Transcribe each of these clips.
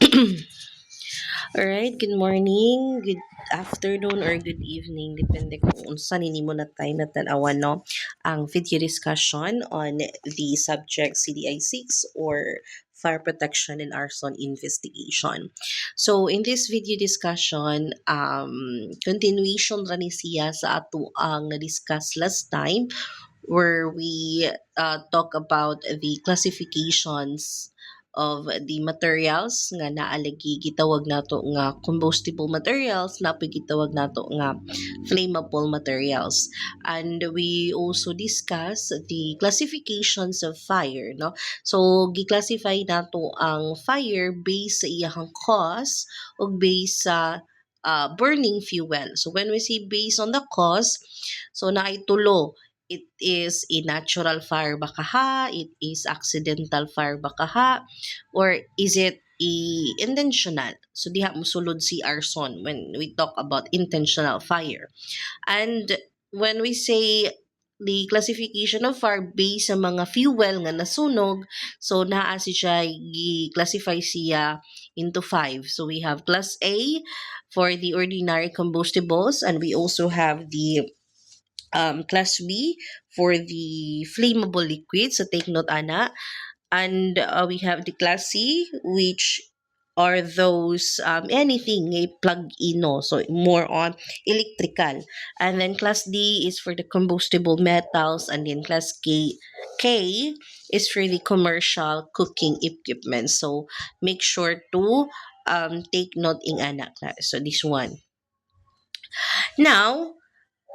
Alright, good morning, good afternoon, or good evening. Depende kung unsa nimo na time na tanawan, no? Ang video discussion on the subject CDI-6 or fire protection and arson investigation. So, in this video discussion, continuation ra ni siya sa ato ang na-discuss last time where we talk about the classifications of the materials nga naalagi gitawag nato nga combustible materials, napoy gitawag nato nga flammable materials, and we also discuss the classifications of fire, no? So gi-classify nato ang fire based sa iyang cause ug based sa burning fuel. So when we say based on the cause, so naay tulo. It is a natural fire ba kaha? It is accidental fire ba kaha? Or is it intentional? So diha mosulod si arson when we talk about intentional fire. And when we say the classification of fire based sa mga fuel nga nasunog, so naa siya gi-classify siya into 5. So we have class A for the ordinary combustibles, and we also have the class B for the flammable liquids. So take note ana. And we have the class C, which are those anything a plug in, no? So more on electrical. And then class D is for the combustible metals, and then class K is for the commercial cooking equipment. So make sure to take note in anak na. So this one. Now,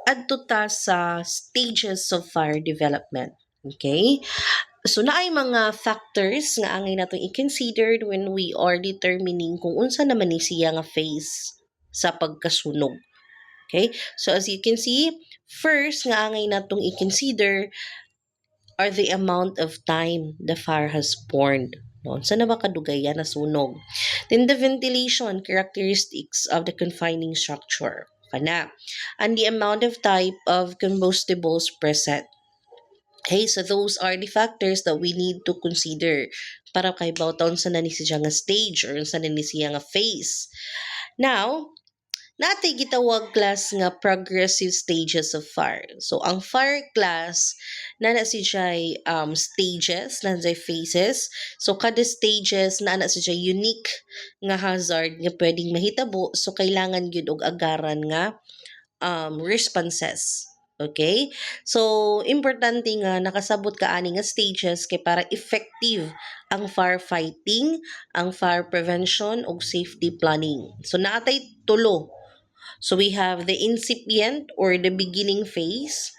adto ta sa stages of fire development. Okay? So naay mga factors nga angay natong i-considered when we are determining kung unsa naman ni siya nga phase sa pagkasunog. Okay? So as you can see, first nga angay natong i-consider are the amount of time the fire has burned. No, unsa na ba kadugayan na sunog? Then the ventilation characteristics of the confining structure. Kana. And the amount of type of combustibles present. Okay, so those are the factors that we need to consider para kay bawtaon sa nani siya nga stage or sa nani siya nga phase. Now, natay gitawag class nga progressive stages of fire. So ang fire class na siya stages, na siya phases. So kada stages na siya unique nga hazard nga pwedeng mahitabo, so kailangan gyud og agaran nga responses. Okay? So, importante nga nakasabot ka ani nga stages kay para effective ang firefighting, ang fire prevention ug safety planning. So, naatay tulo. So, we have the incipient or the beginning phase.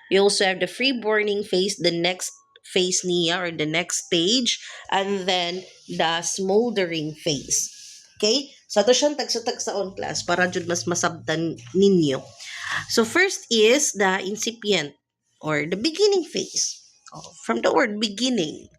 We also have the free burning phase, the next phase niya or the next stage, and then the smoldering phase. Okay? So, ito siyang tagsa-tagsaon class para jud mas masabtan ninyo. So first is the incipient or the beginning phase. From the word beginning.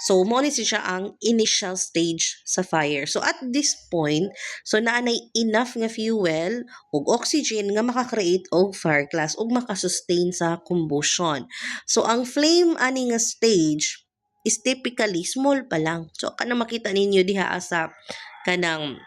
So mo ni siya ang initial stage sa fire. So at this point, so naanay enough nga fuel ug oxygen nga makakreate og fire class ug makasustain sa combustion. So ang flame ani nga stage is typically small pa lang. So kana makita ninyo diha sa kanang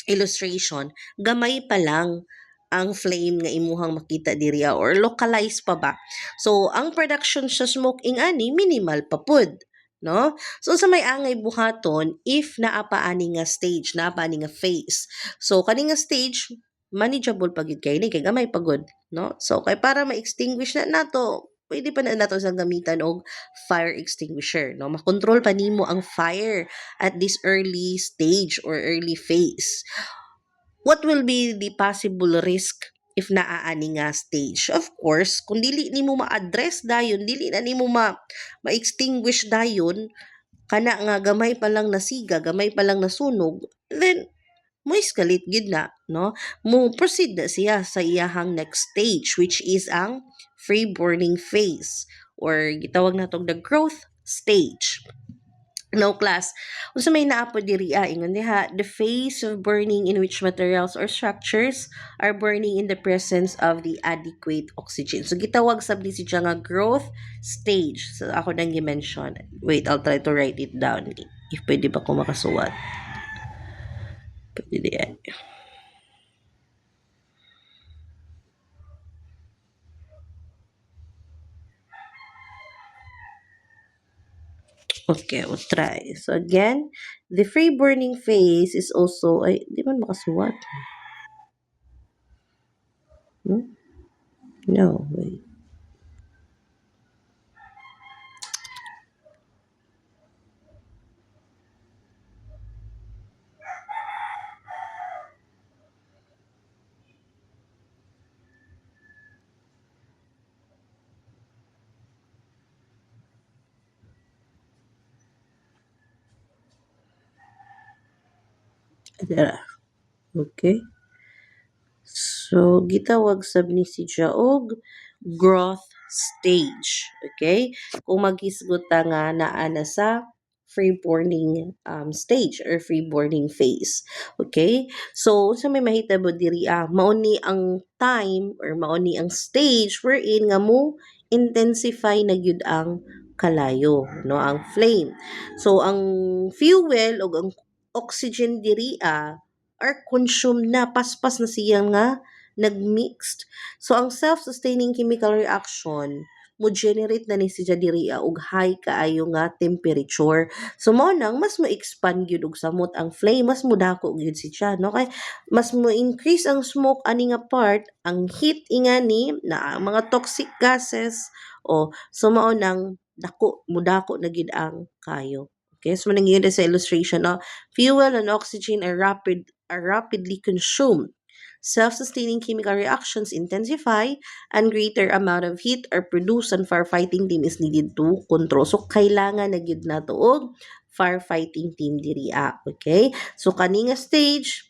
illustration, gamay pa lang ang flame nga imuhang makita diriya or localized pa ba. So ang production sa smoke ing ani minimal pa pud, no? So sa may angay buhaton if naa pa ani nga stage, naa pa ani nga phase. So kani nga stage manageable pagid kay ni kay gamay pagod, no? So kay para ma-extinguish na nato, pwede pa na nato sa gamitan og fire extinguisher, no? Makontrol pa nimo ang fire at this early stage or early phase. What will be the possible risk if naaani nga stage? Of course, kung dili nimo ma-address dayon, dili na nimo ma-extinguish dayon, kana nga gamay pa lang nasiga, gamay pa lang nasunog, then mo escalate gid na, no? Mo proceed na siya sa iyahang next stage, which is ang free burning phase or gitawag natong the growth stage. Now class, unsa may naapod diri ingon diha, the phase of burning in which materials or structures are burning in the presence of the adequate oxygen. So gitawag sab ni siya nga growth stage. So ako nang gi-mention. Wait, I'll try to write it down if pwede ba ko makasuwat. Pwede yan. Okay, we'll try. So again, the free burning phase is also, ay, di man makasuwat. Hmm? No, wait. Dara. Okay. So, gitawag sab ni siya og growth stage. Okay? Kung maghisgot ta nga naa na sa free-boarding stage or free-boarding phase. Okay? So, sa may mahitabo diri mao ni ang time or mao ni ang stage wherein nga mo intensify na gyud ang kalayo, no, ang flame. So, ang fuel o ang oxygen diri are consumed na, paspas na siya nga nagmixed. So ang self-sustaining chemical reaction mo generate na ni siya diri og high kaayo nga temperature. So mo nang mas mo-expand gyud og samot ang flame, mas mudako gyud siya, no? Kay mas mo-increase ang smoke ani nga part, ang heat ingani na ang mga toxic gases o so mao nang dako mudako na gyud ang kayo. Okay, so manang yun sa illustration, no? Fuel and oxygen are rapidly consumed. Self-sustaining chemical reactions intensify and greater amount of heat are produced and firefighting team is needed to control. So, kailangan na gyud nato og firefighting team diri okay? So, kaninga stage,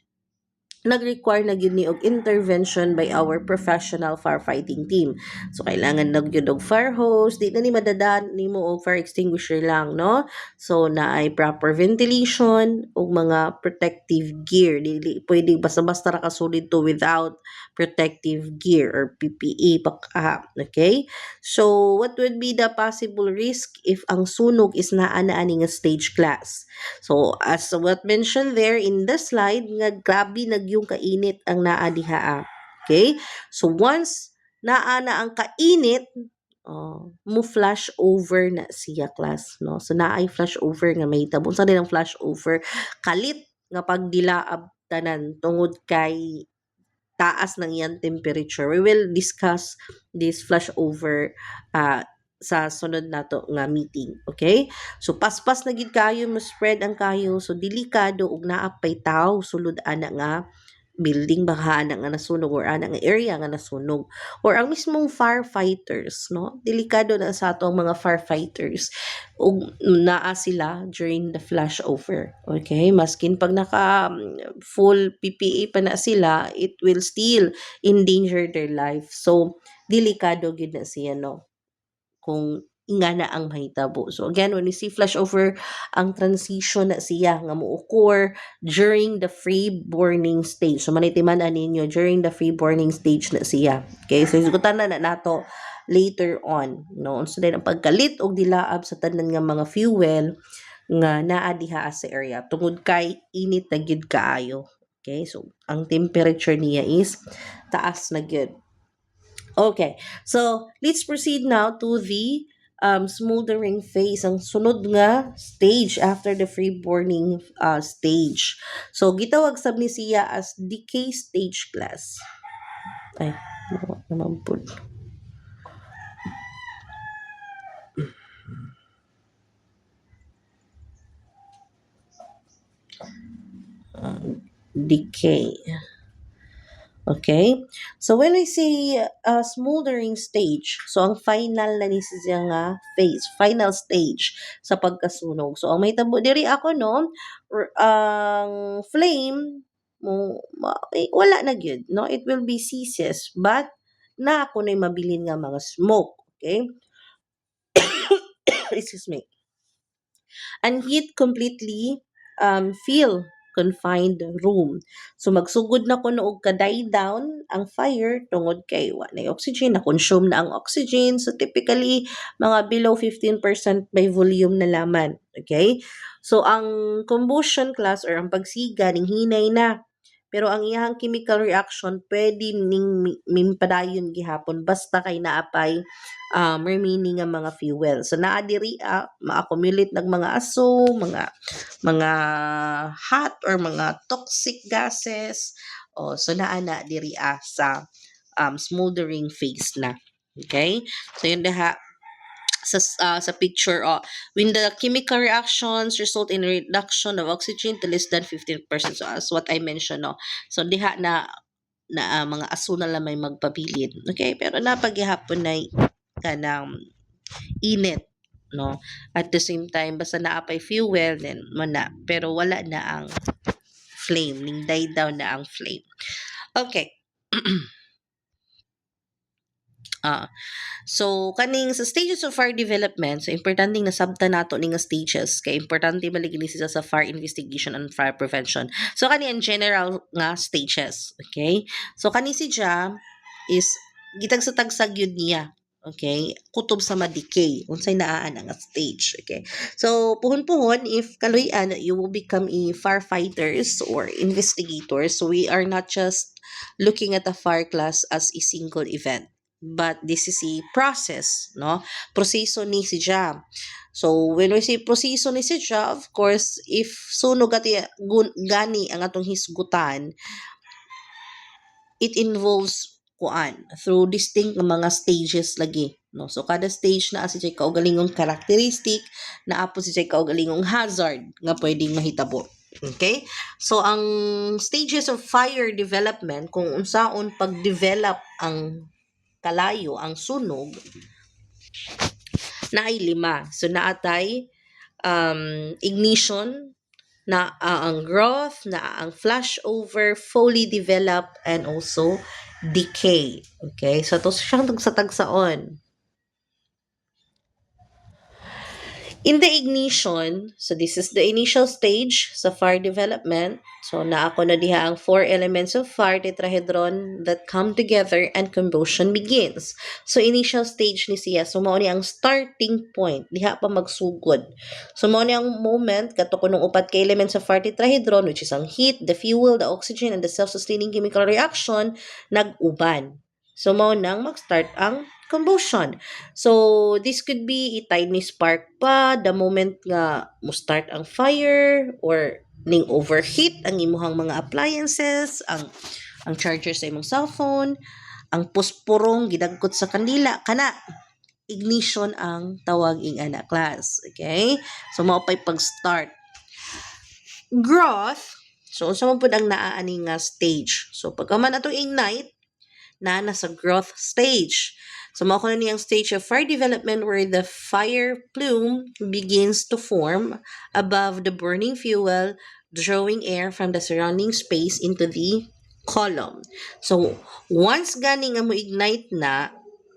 nag-require na gyud ni og intervention by our professional firefighting team. So kailangan na gyud og fire hose, di na ni madadaan nimo og fire extinguisher lang, no? So naay proper ventilation ug mga protective gear. Dili pwede basta-basta ra kasulid to without protective gear or PPE okay? So what would be the possible risk if ang sunog is naa na ani nga stage class? So, as what mentioned there in the slide, nga grabe nagyong kainit ang naa diha. Okay? So, once naa na ang kainit, mo flash over na siya class, no? So, naay flash over nga may tabon sa nilang flash over kalit nga pagdilaab tanan tungod kay taas ng iyang temperature. We will discuss this flashover sa sunod nato nga meeting. Okay? So, paspas na gid kayo, mo spread ang kayo. So, delikado ug naapay tao sulod ana nga building baka ana nga nasunog or ana nga area nga nasunog or ang mismong firefighters, no, delikado na sa ato ang mga firefighters ug naa sila during the flashover. Okay, maskin pag naka full PPE pa na sila, it will still endanger their life. So delikado gid na siya, no, kung ingana ang mahitabo. So again, when we see flashover, ang transition na siya nga mo-occur during the free burning stage. So manitiman ninyo, during the free burning stage na siya. Okay, so isugutan na nato later on, no? So then ang pagkalit og dilaab sa tanan nga mga fuel nga naa diha sa area tungod kay init na gyud kaayo. Okay, so ang temperature niya is taas na gyud. Okay, so let's proceed now to the smoldering phase, ang sunod nga stage after the free burning stage. So gitawag sab ni siya as decay stage class. Ay, naman po. Decay. Okay? So, when we say smoldering stage, so ang final na ni siya nga phase, final stage sa pagkasunog. So, ang may tabo diri ako, no, ang flame, wala na gyud, no? It will be ceases, but na ako na mabilin nga mga smoke. Okay? Excuse me. And heat completely fill confined room. So magsugod na ko og ka-die down ang fire tungod kay wa na oxygen, na consume na ang oxygen. So typically mga below 15% by volume na laman. Okay? So ang combustion class or ang pagsiga ning hinay na pero ang iyang chemical reaction pwede ning mimpadayon gihapon basta kay naapay remaining nga mga fuel. So naa diri ma-accumulate ng mga aso, mga hot or mga toxic gases. So naa na diri sa smoldering phase na. Okay? So yun daha sa picture, when the chemical reactions result in reduction of oxygen to less than 15%. So as what I mentioned, no. So diha na mga aso na lang may magpabilin. Okay? Pero napaghihapon na kanang init, no. At the same time basta naapay fuel then mana, pero wala na ang flame, ning die down na ang flame. Okay. ah So, kaning sa stages of fire development, so importante nasabtan nato ning nga stages kay importante maligini sila sa fire investigation and fire prevention. So, kani ang general nga stages, okay? So, kani si Ja is gitag sa tagsag yun niya. Okay? Kutob sa ma-decay. Unsay naaan nga stage. Okay? So, puhon-puhon, if kaluyan, you will become a firefighters or investigators. So, we are not just looking at the fire class as a single event, but this is a process, no? Proseso ni si Ja. So when we say proseso ni si Ja, of course, if sunog at gani ang atong hisgutan, it involves kuan through distinct nga mga stages lagi, no? So kada stage na si kaugalingong characteristic, naapo si kaugalingong hazard nga pwedeng mahitabo. Okay? So ang stages of fire development, kung unsaon pag-develop ang kalayo ang sunog, na ay lima. So naatay ignition, na ang growth, na ang flashover, fully develop, and also decay. Okay? So to siyang sa tagsaon. In the ignition, so this is the initial stage sa fire development. So naako na diha ang four elements of fire tetrahedron that come together and combustion begins. So initial stage ni siya. So mao ni ang starting point, diha pa magsugod. So mao ni ang moment kato kunong upat ka elements of fire tetrahedron, which is ang heat, the fuel, the oxygen, and the self-sustaining chemical reaction nag-uban. So mao nang mag-start ang combustion. So, this could be a tiny spark pa the moment nga mo start ang fire or ning overheat ang imuhang mga appliances, ang charger sa imong cellphone, ang pusporong gidagkot sa kandila kana ignition ang tawag ing ana class. Okay? So, mao pay pag-start. Growth, so unsa man pud ang naa nga stage. So, pagka man atong ignite, na nasa growth stage. So, mao ko na niyang stage of fire development where the fire plume begins to form above the burning fuel, drawing air from the surrounding space into the column. So, once gani nga mo ignite na,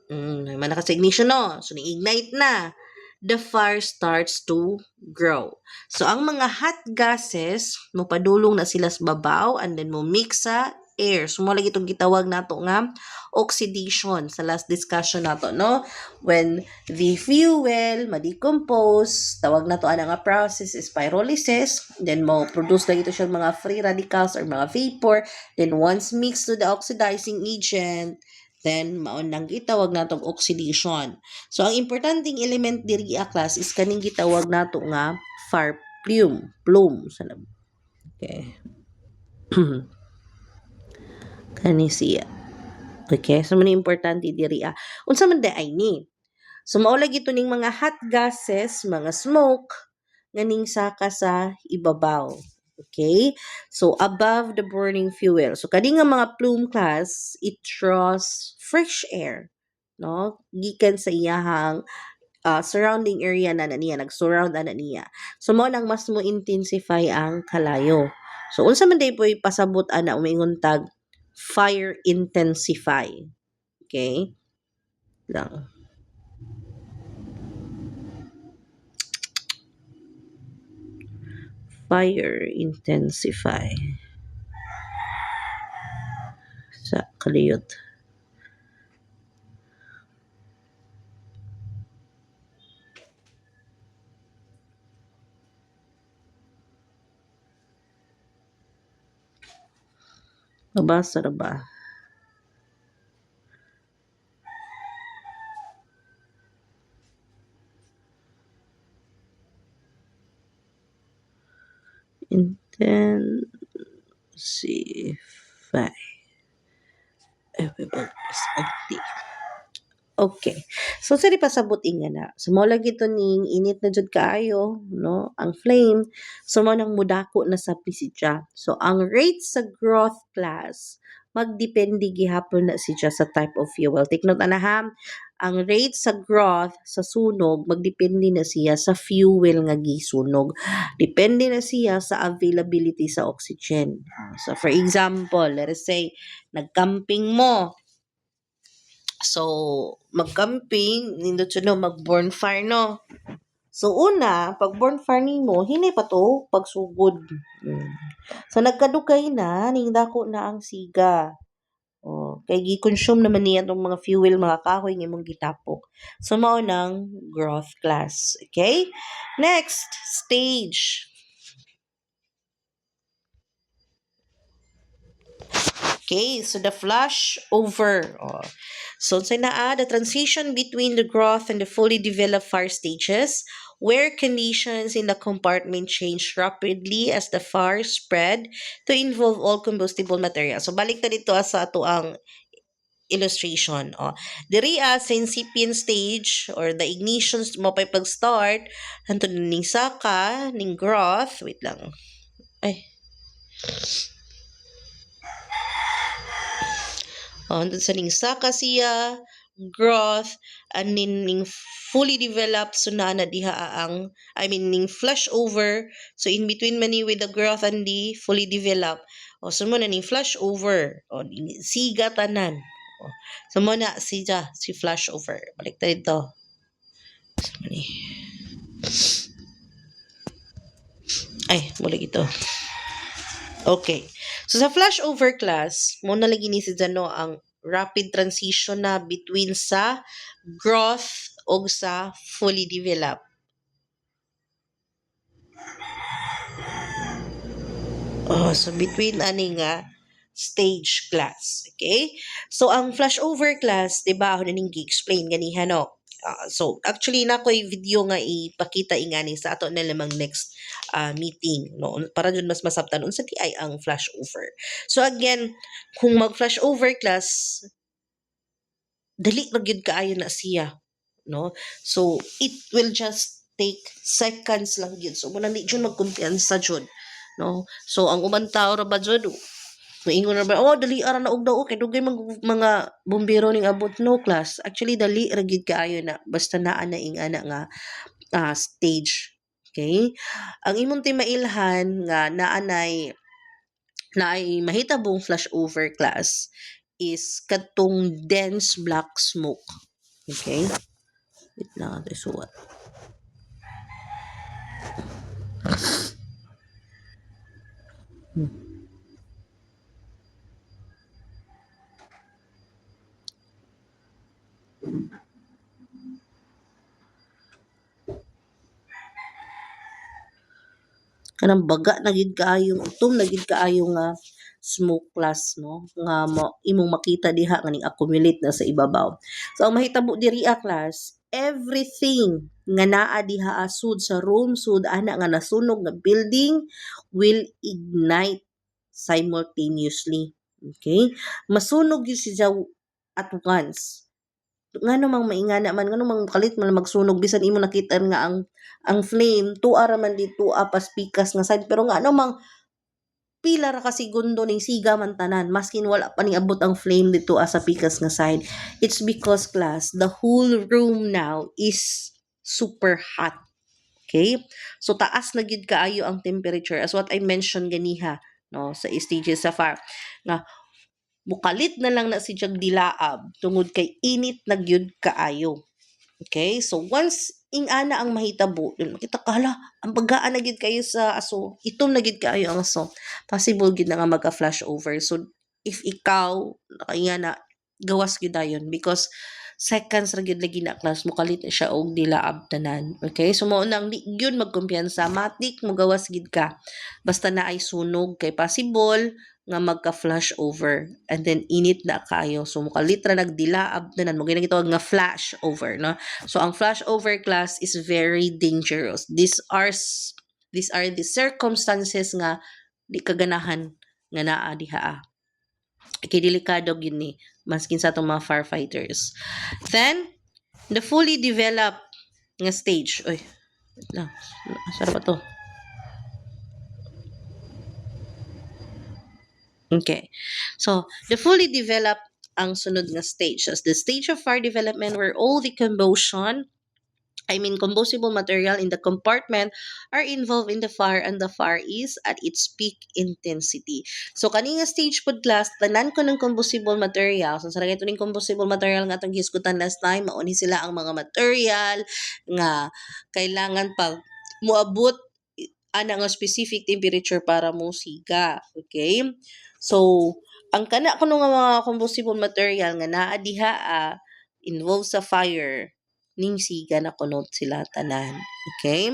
man naka sa ignition no, so ni-ignite na, the fire starts to grow. So, ang mga hot gases, padulong na sila sa babaw and then mo mix sa air. So, mo lagi itong gitawag nato nga oxidation sa last discussion nato, no? When the fuel ma-decompose, tawag nato ana nga process is pyrolysis, then mo produce lagi ito siya mga free radicals or mga vapor, then once mixed to the oxidizing agent, then maon nang gitawag natong oxidation. So ang importanteng element diri a class is kaning gitawag nato nga fire plume. Okay. Kani siya. Okay, so man importante diri unsa man day ni. So mao lagi ning mga hot gases, mga smoke nganing saka sa ibabaw. Okay? So above the burning fuel. So kani nga mga plume class, it draws fresh air, no? Gikan sa iyahang surrounding area na niya, nag-surround na niya. So mao nang mas mo intensify ang kalayo. So unsa man day po'y pasabot ana umingon tag fire intensify. Okay? Lang. Fire intensify. Sa kaliyot. Nabasa na ba? Intensify everyone is active. Okay. So, sa pasabot nga na. So, mo lagi to ning init na jud kaayo, no? Ang flame. So, mo nang mudako na sa pisitya. So, ang rate sa growth class, magdepende gihapon na siya sa type of fuel. Take note na ha. Ang rate sa growth sa sunog, magdepende na siya sa fuel nga gisunog. Depende na siya sa availability sa oxygen. So, for example, let us say, nagcamping mo, so, mag-camping, nindot siya no, mag-bonfire no. So, una, pag bonfire nimo, hinay pa to, pagsugod. So, nagkadugay na, ning dako na ang siga. Kay gi-consume naman niya itong mga fuel, mga kahoy ng imong gitapok. So, mao nang growth class. Okay? Next, stage. Okay, so the flash over. So sa naa, the transition between the growth and the fully developed fire stages, where conditions in the compartment change rapidly as the fire spread to involve all combustible materials. So balik na dito sa ato ang illustration. Diri sa incipient stage or the ignition mo pa pag-start, hanto ning saka, ning growth, wait lang. Ay, dun sa ning saka siya, growth, and ning fully developed, so na diha ang, ning flash over, so in between mani with the growth and the fully developed, so mo na ning flash over, siga tanan. So mo na siya, si flash over. Balik ta dito. Ay, mula ito. Okay. So, sa flashover class, muna lagi ni si Jano ang rapid transition na between sa growth o sa fully developed. So between ani nga stage class. Okay? So, ang flashover class, di ba, ako na ning gi-explain ganihan, no? So, actually, na ko'y video nga ipakita ingani sa ato na lamang next meeting, no? Para dun mas masabtan unsa di ay ang flashover. So, again, kung mag-flashover class, dali ra gyud kaayo na siya, no? So, it will just take seconds lang gyud. So, muna di jud magkumpiyansa jud, no? So, ang umantaw ra ba jud, moingon na ba, dali ara na og daw, kay dugay mga bumbero ning abot, no class. Actually, dali ra gyud kaayo na, basta naa na ing ana nga stage. Okay? Ang imong timailhan nga naanay mahitabong flashover class is katong dense black smoke. Okay? Wait lang, so what? Kanang baga na gid kaayo, utom na gid kaayo nga smoke class, no, nga imong makita diha nga ning accumulate na sa ibabaw. So ang mahitabo diri class, everything nga naa diha sud sa room sud ana nga nasunog nga building will ignite simultaneously. Okay? Masunog yun siya at once. Nga namang maingana man, nga namang kalit man magsunog bisan imo nakita nga ang flame tuwa ra man dito pas pikas nga side, pero nga namang pila ra ka segundo ning siga man tanan maskin wala pa ning abot ang flame dito sa pikas nga side. It's because class, the whole room now is super hot. Okay? So taas na gid kaayo ang temperature as what I mentioned ganiha, no, sa stages sa fire. Nga mukalit na lang na si jag dilaab tungod kay init na gyud kaayo. Okay? So once ing ana ang mahitabo, dun makita ka hala, ang bagaan na gyud kayo sa aso, itom na gyud kaayo ang aso. Possible gyud na nga magka-flash over. So if ikaw nakaya na gawas gyud dayon because seconds ra gyud lagi na class mo kalit na siya og dilaab tanan. Okay? So mao nang di gyud magkumpiyansa, matik mo gawas gyud ka. Basta na ay sunog kay possible nga magka-flash over and then init na kayo. So mukalitra nagdilaab na mo ginagitawag nga flash over, no? So ang flash over class is very dangerous. These are the circumstances nga di kaganahan nga naa diha. Kay delikado gyud ni maskin sa atong mga firefighters. Then the fully developed nga stage. Oy, wait lang. Asa ba to? Okay. So, the fully developed ang sunod nga stage. As the stage of fire development where all the combustible material in the compartment are involved in the fire and the fire is at its peak intensity. So, kaninga stage pod class, tanan ko ng combustible material. So, sa lagay ito ng combustible material nga itong giskutan last time, mauni sila ang mga material nga kailangan pag muabot ana nga specific temperature para mo siga. Okay? So, ang kana kuno nga mga combustible material nga naa diha involved sa fire ning siga na kunot sila tanan. Okay?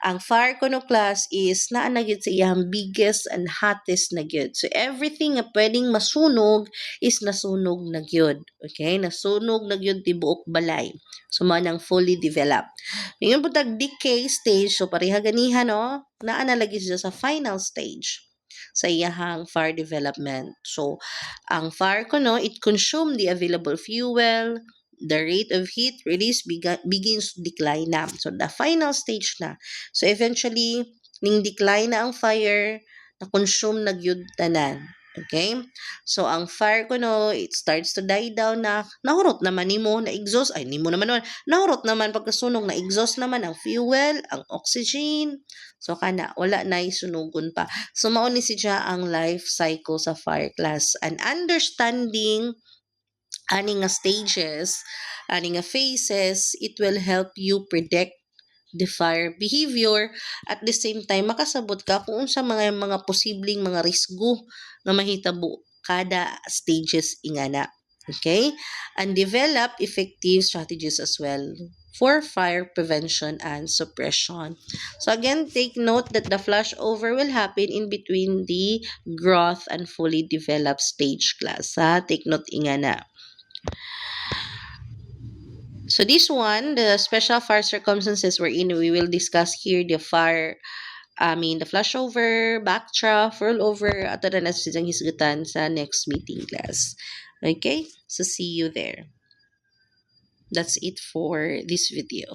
Ang fire kuno class is naa na gyud sa iyang biggest and hottest na gyud. So everything nga pwedeng masunog is nasunog na gyud. Okay? Nasunog na gyud tibuok balay. So man ang fully developed. Yung putag decay stage, so pareha ganiha no, naa na lagi siya sa final stage sa iyahang fire development. So, ang fire kuno, it consume the available fuel, the rate of heat release begins to decline na. So, the final stage na. So, eventually, ning decline na ang fire, na-consume na gyud tanan. Okay? So, ang fire kuno, it starts to die down na, nahurot naman nimo, na-exhaust, ay, nimo naman, nahurot naman pagkasunog, na-exhaust naman ang fuel, ang oxygen. So, kana, wala na isunugon pa. So, mauni siya ang life cycle sa fire class. And understanding ani nga stages, ani nga phases, it will help you predict the fire behavior. At the same time, makasabot ka kung sa mga posibleng mga risgo na mahitabo kada stages ingana. Okay? And develop effective strategies as well for fire prevention and suppression. So again, take note that the flashover will happen in between the growth and fully developed stage class. Ha? Take note ingana. So this one, the special fire circumstances wherein we will discuss here the the flashover, backdraft, rollover, ato na silang hisgutan sa next meeting class. Okay? So see you there. That's it for this video.